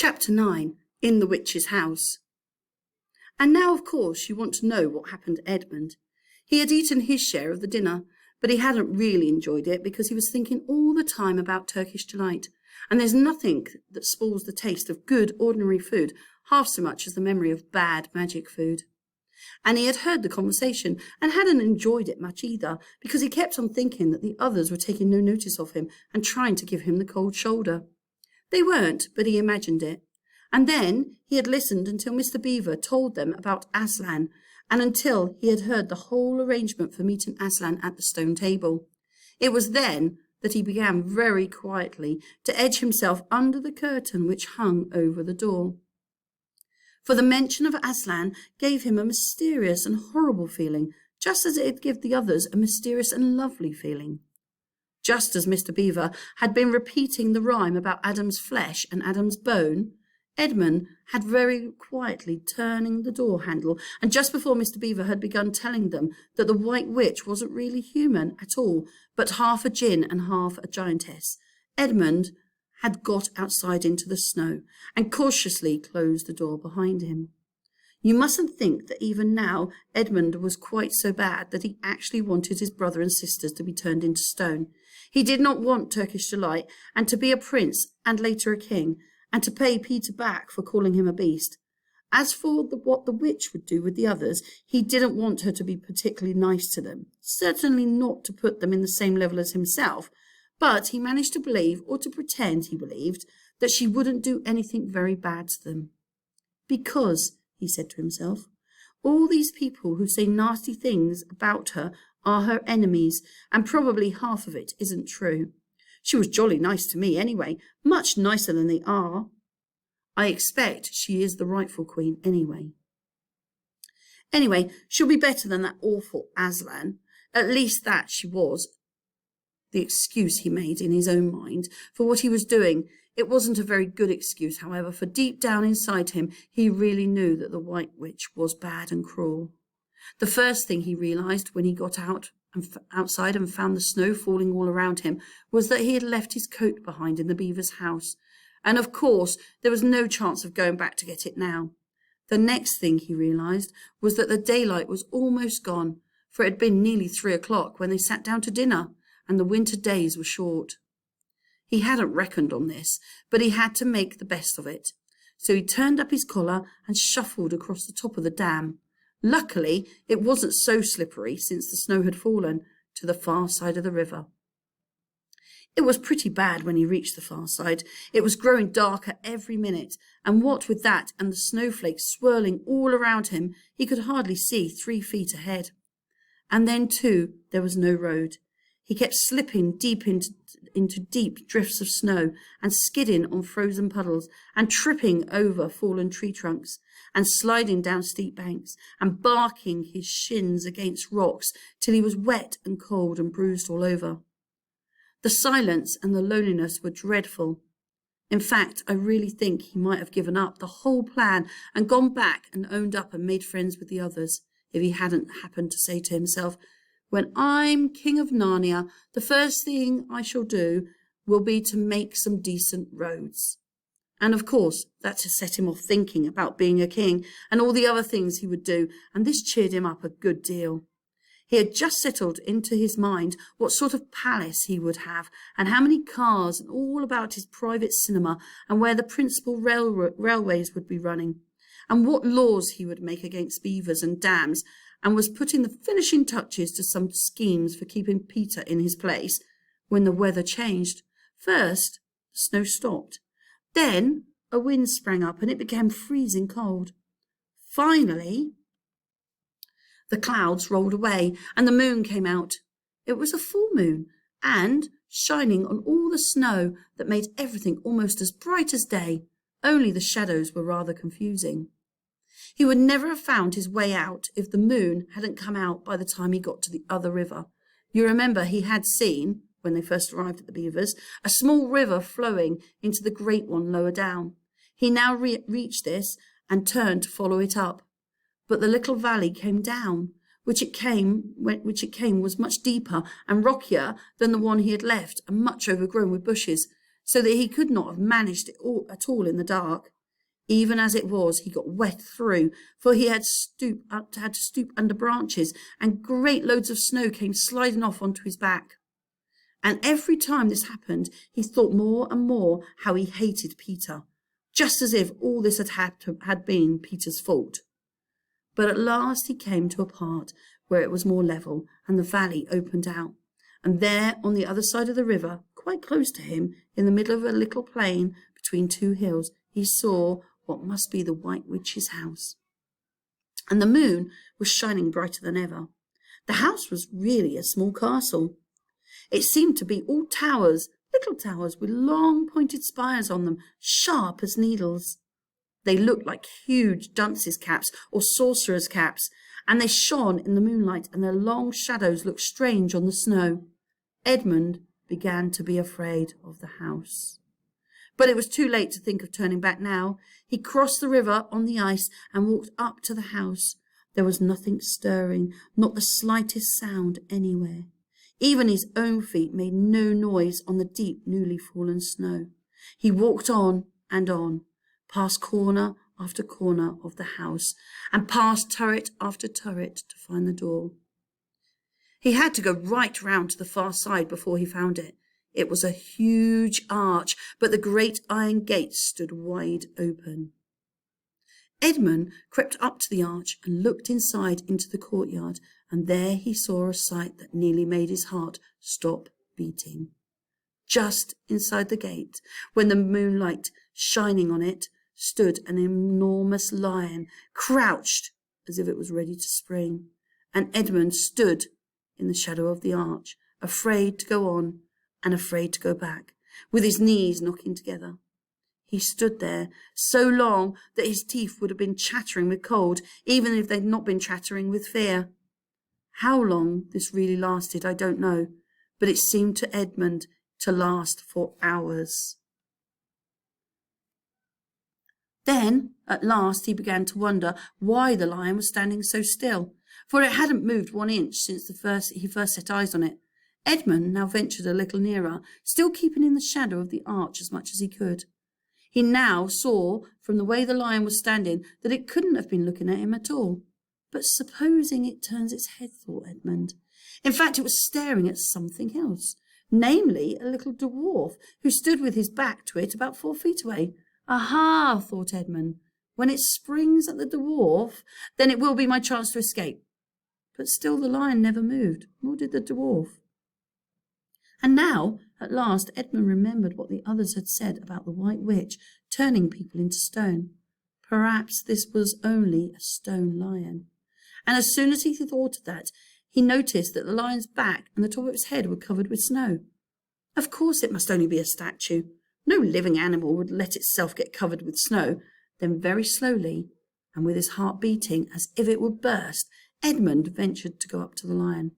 Chapter 9. In the Witch's House. And now, of course, you want to know what happened to Edmund. He had eaten his share of the dinner, but he hadn't really enjoyed it because he was thinking all the time about Turkish delight. And there's nothing that spoils the taste of good ordinary food half so much as the memory of bad magic food. And he had heard the conversation and hadn't enjoyed it much either, because he kept on thinking that the others were taking no notice of him and trying to give him the cold shoulder. They weren't, but he imagined it. And then he had listened until Mr. Beaver told them about Aslan, and until he had heard the whole arrangement for meeting Aslan at the stone table. It was then that he began very quietly to edge himself under the curtain which hung over the door. For the mention of Aslan gave him a mysterious and horrible feeling, just as it had given the others a mysterious and lovely feeling. Just as Mr. Beaver had been repeating the rhyme about Adam's flesh and Adam's bone, Edmund had very quietly turning the door handle, and just before Mr. Beaver had begun telling them that the White Witch wasn't really human at all, but half a djinn and half a giantess, Edmund had got outside into the snow and cautiously closed the door behind him. You mustn't think that even now Edmund was quite so bad that he actually wanted his brother and sisters to be turned into stone. He did not want Turkish delight and to be a prince and later a king, and to pay Peter back for calling him a beast. As for what the witch would do with the others, he didn't want her to be particularly nice to them, certainly not to put them in the same level as himself, but he managed to believe, or to pretend he believed, that she wouldn't do anything very bad to them. Because, he said to himself, all these people who say nasty things about her are her enemies, and probably half of it isn't true. She was jolly nice to me anyway, much nicer than they are. I expect she is the rightful queen anyway. Anyway, she'll be better than that awful Aslan. At least that she was. The excuse he made in his own mind for what he was doing. It wasn't a very good excuse, however, for deep down inside him he really knew that the White Witch was bad and cruel. The first thing he realised when he got outside and found the snow falling all around him was that he had left his coat behind in the Beaver's house, and of course there was no chance of going back to get it now. The next thing he realised was that the daylight was almost gone, for it had been nearly 3 o'clock when they sat down to dinner, and the winter days were short. He hadn't reckoned on this, but he had to make the best of it. So he turned up his collar and shuffled across the top of the dam. Luckily, it wasn't so slippery since the snow had fallen, to the far side of the river. It was pretty bad when he reached the far side. It was growing darker every minute, and what with that and the snowflakes swirling all around him, he could hardly see 3 feet ahead. And then, too, there was no road. He kept slipping deep into deep drifts of snow and skidding on frozen puddles and tripping over fallen tree trunks and sliding down steep banks and barking his shins against rocks till he was wet and cold and bruised all over. The silence and the loneliness were dreadful. In fact, I really think he might have given up the whole plan and gone back and owned up and made friends with the others, if he hadn't happened to say to himself, "When I'm King of Narnia, the first thing I shall do will be to make some decent roads." And of course, that set him off thinking about being a king and all the other things he would do, and this cheered him up a good deal. He had just settled into his mind what sort of palace he would have, and how many cars, and all about his private cinema, and where the principal railways would be running, and what laws he would make against beavers and dams, and was putting the finishing touches to some schemes for keeping Peter in his place, when the weather changed. First, the snow stopped. Then a wind sprang up and it became freezing cold. Finally, the clouds rolled away and the moon came out. It was a full moon, and shining on all the snow that made everything almost as bright as day, only the shadows were rather confusing. He would never have found his way out if the moon hadn't come out by the time he got to the other river. You remember he had seen, when they first arrived at the Beavers, a small river flowing into the great one lower down. He now reached this and turned to follow it up. But the little valley came down, which it came was much deeper and rockier than the one he had left, and much overgrown with bushes. so that he could not have managed it at all in the dark. Even as it was, he got wet through, for he had to stoop under branches, and great loads of snow came sliding off onto his back. And every time this happened, he thought more and more how he hated Peter, just as if all this had been Peter's fault. But at last he came to a part where it was more level, and the valley opened out. And there, on the other side of the river, quite close to him, in the middle of a little plain between two hills, he saw what must be the White Witch's house. And the moon was shining brighter than ever. The house was really a small castle. It seemed to be all towers, little towers with long pointed spires on them, sharp as needles. They looked like huge dunces' caps or sorcerers' caps, and they shone in the moonlight, and their long shadows looked strange on the snow. Edmund began to be afraid of the house. But it was too late to think of turning back now. He crossed the river on the ice and walked up to the house. There was nothing stirring, not the slightest sound anywhere. Even his own feet made no noise on the deep, newly fallen snow. He walked on, past corner after corner of the house, and past turret after turret to find the door. He had to go right round to the far side before he found it. It was a huge arch, but the great iron gate stood wide open. Edmund crept up to the arch and looked inside into the courtyard, and there he saw a sight that nearly made his heart stop beating. Just inside the gate, when the moonlight shining on it, stood an enormous lion, crouched as if it was ready to spring, and Edmund stood in the shadow of the arch, afraid to go on and afraid to go back, with his knees knocking together. He stood there so long that his teeth would have been chattering with cold, even if they'd not been chattering with fear. How long this really lasted, I don't know, but it seemed to Edmund to last for hours. Then, at last, he began to wonder why the lion was standing so still, for it hadn't moved 1 inch since he first set eyes on it. Edmund now ventured a little nearer, still keeping in the shadow of the arch as much as he could. He now saw, from the way the lion was standing, that it couldn't have been looking at him at all. But supposing it turns its head, thought Edmund. In fact, it was staring at something else, namely a little dwarf who stood with his back to it about 4 feet away. Aha, thought Edmund, when it springs at the dwarf, then it will be my chance to escape. But still the lion never moved, nor did the dwarf. And now, at last, Edmund remembered what the others had said about the White Witch turning people into stone. Perhaps this was only a stone lion. And as soon as he thought of that, he noticed that the lion's back and the top of its head were covered with snow. Of course it must only be a statue. No living animal would let itself get covered with snow. Then very slowly, and with his heart beating as if it would burst, Edmund ventured to go up to the lion.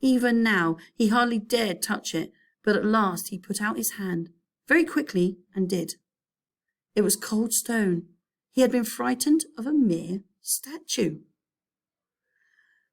Even now he hardly dared touch it, but at last he put out his hand, very quickly, and did. It was cold stone. He had been frightened of a mere statue.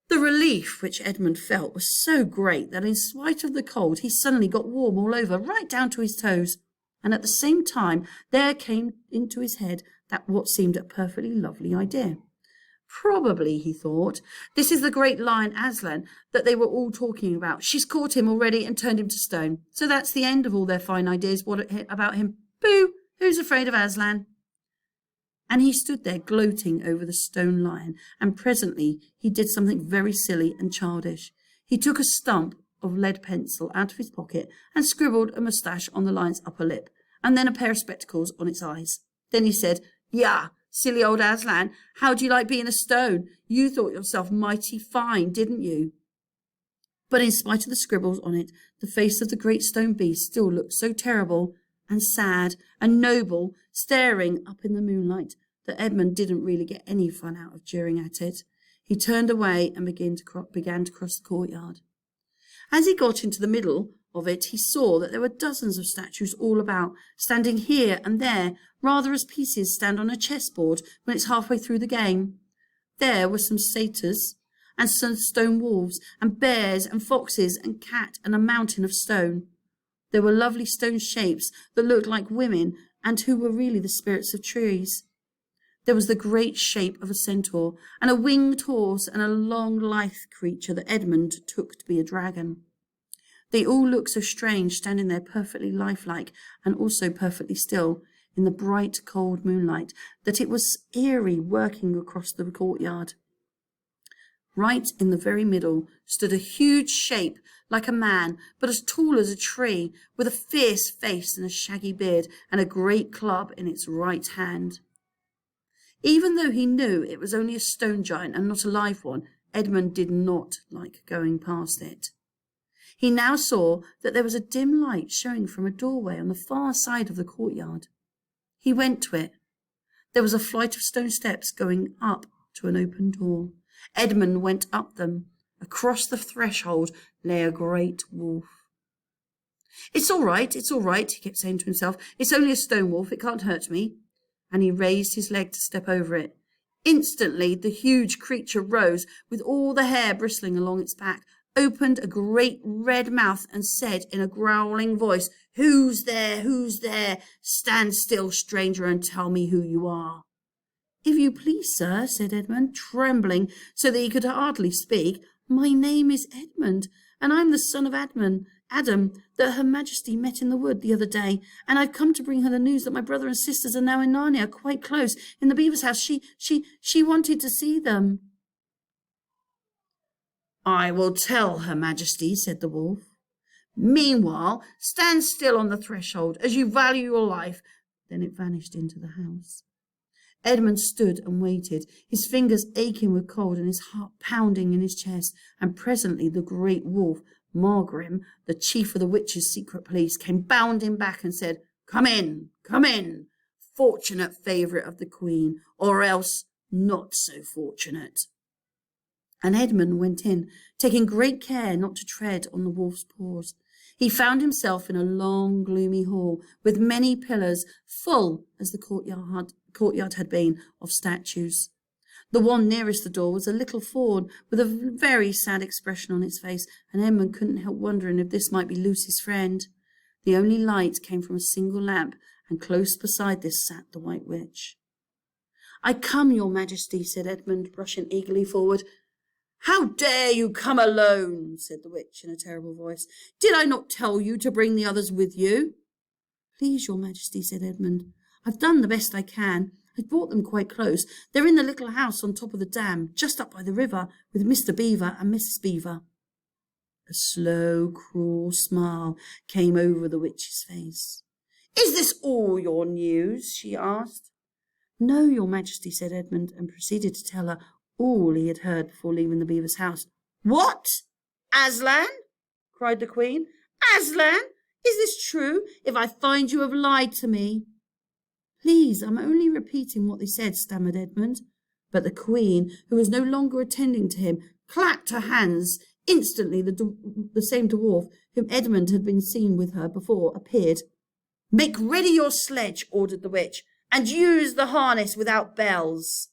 The relief which Edmund felt was so great that in spite of the cold he suddenly got warm all over, right down to his toes. And at the same time there came into his head that what seemed a perfectly lovely idea. Probably, he thought, this is the great lion Aslan that they were all talking about. She's caught him already and turned him to stone. So that's the end of all their fine ideas about him. Boo! Who's afraid of Aslan? And he stood there gloating over the stone lion, and presently he did something very silly and childish. He took a stump of lead pencil out of his pocket and scribbled a moustache on the lion's upper lip, and then a pair of spectacles on its eyes. Then he said, "Yah, silly old Aslan, how do you like being a stone? You thought yourself mighty fine, didn't you?" But in spite of the scribbles on it, the face of the great stone beast still looked so terrible and sad and noble, staring up in the moonlight, that Edmund didn't really get any fun out of jeering at it. He turned away and began to cross the courtyard. As he got into the middle of it, he saw that there were dozens of statues all about, standing here and there, rather as pieces stand on a chessboard when it's halfway through the game. There were some satyrs, and some stone wolves, and bears, and foxes, and cat, and a mountain of stone. There were lovely stone shapes that looked like women and who were really the spirits of trees. There was the great shape of a centaur, and a winged horse, and a long, lithe creature that Edmund took to be a dragon. They all looked so strange, standing there perfectly lifelike and also perfectly still in the bright, cold moonlight, that it was eerie working across the courtyard. Right in the very middle stood a huge shape like a man, but as tall as a tree, with a fierce face and a shaggy beard, and a great club in its right hand. Even though he knew it was only a stone giant and not a live one, Edmund did not like going past it. He now saw that there was a dim light showing from a doorway on the far side of the courtyard. He went to it. There was a flight of stone steps going up to an open door. Edmund went up them. Across the threshold lay a great wolf. It's all right, he kept saying to himself. It's only a stone wolf, it can't hurt me. And he raised his leg to step over it. Instantly, the huge creature rose, with all the hair bristling along its back, opened a great red mouth and said in a growling voice, "Who's there? Who's there? Stand still, stranger, and tell me who you are." "If you please, sir," said Edmund, trembling so that he could hardly speak, "my name is Edmund, and I'm the son of Adam, that Her Majesty met in the wood the other day, and I've come to bring her the news that my brother and sisters are now in Narnia, quite close, in the beaver's house. She wanted to see them." "I will tell Her Majesty," said the wolf. "Meanwhile, stand still on the threshold, as you value your life." Then it vanished into the house. Edmund stood and waited, his fingers aching with cold and his heart pounding in his chest, and presently the great wolf, Margrim, the chief of the witches' secret police, came bounding back and said, come in, fortunate favourite of the Queen, or else not so fortunate." And Edmund went in, taking great care not to tread on the wolf's paws. He found himself in a long, gloomy hall, with many pillars, full, as the courtyard had been, of statues. The one nearest the door was a little fawn, with a very sad expression on its face, and Edmund couldn't help wondering if this might be Lucy's friend. The only light came from a single lamp, and close beside this sat the White Witch. "I come, your Majesty," said Edmund, rushing eagerly forward. "How dare you come alone?" said the witch in a terrible voice. "Did I not tell you to bring the others with you?" "Please, your Majesty," said Edmund, "I've done the best I can. I've brought them quite close. They're in the little house on top of the dam, just up by the river, with Mr. Beaver and Mrs. Beaver." A slow, cruel smile came over the witch's face. "Is this all your news?" she asked. "No, your Majesty," said Edmund, and proceeded to tell her all he had heard before leaving the beaver's house. "What? Aslan?" cried the Queen. "Aslan? Is this true? If I find you have lied to me." "Please, I'm only repeating what they said," stammered Edmund. But the Queen, who was no longer attending to him, clapped her hands. Instantly the same dwarf whom Edmund had been seen with her before appeared. "Make ready your sledge," ordered the witch, "and use the harness without bells."